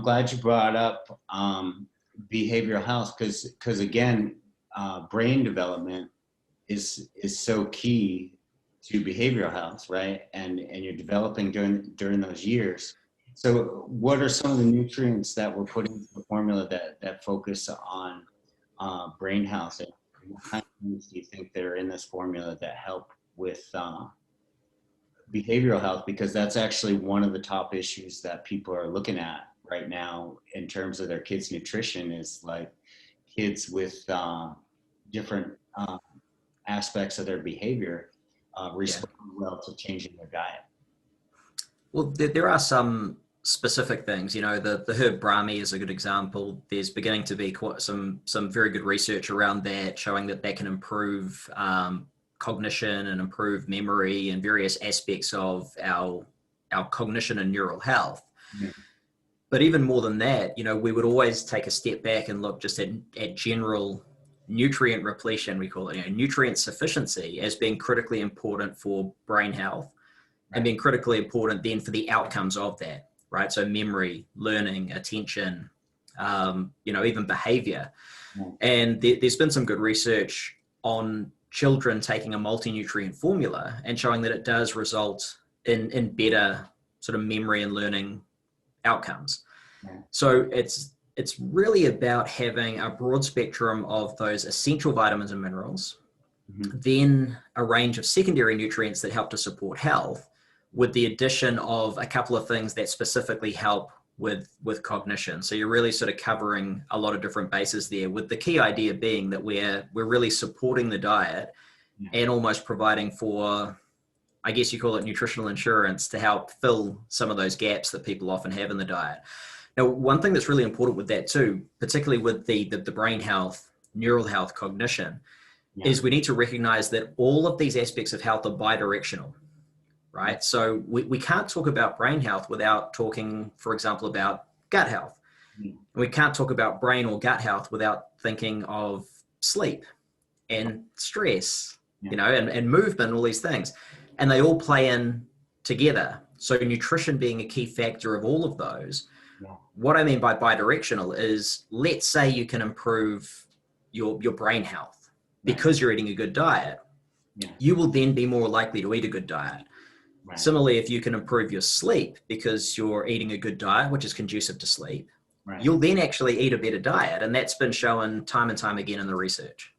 glad you brought up behavioral health because again, brain development is so key to behavioral health, right? And you're developing during those years. So, what are some of the nutrients that we're putting into the formula that focus on brain health? And what kind of things do you think that are in this formula that help with behavioral health? Because that's actually one of the top issues that people are looking at right now in terms of their kids' nutrition is like kids with different aspects of their behavior Yeah. respond well to changing their diet. Well, there are some specific things. The herb Brahmi is a good example. There's beginning to be quite some very good research around that, showing that can improve cognition and improve memory and various aspects of our cognition and neural health. Yeah. But even more than that, we would always take a step back and look just at general nutrient repletion, we call it, nutrient sufficiency as being critically important for brain health. Right. And being critically important then for the outcomes of that, right? So memory, learning, attention, even behavior. Yeah. And there's been some good research on children taking a multi-nutrient formula and showing that it does result in better sort of memory and learning outcomes. Yeah. So it's really about having a broad spectrum of those essential vitamins and minerals, mm-hmm. then a range of secondary nutrients that help to support health, with the addition of a couple of things that specifically help with cognition. So you're really sort of covering a lot of different bases there, with the key idea being that we're really supporting the diet, yeah. and almost providing for, I guess you call it nutritional insurance, to help fill some of those gaps that people often have in the diet. Now, one thing that's really important with that too, particularly with the brain health, neural health, cognition, yeah. is we need to recognize that all of these aspects of health are bidirectional, right? So we can't talk about brain health without talking, for example, about gut health. Mm. We can't talk about brain or gut health without thinking of sleep and stress, yeah. And movement, all these things. And they all play in together. So nutrition being a key factor of all of those. Yeah. What I mean by bidirectional is, let's say you can improve your brain health because you're eating a good diet. Yeah. You will then be more likely to eat a good diet. Right. Similarly, if you can improve your sleep because you're eating a good diet, which is conducive to sleep, right. you'll then actually eat a better diet. And that's been shown time and time again in the research.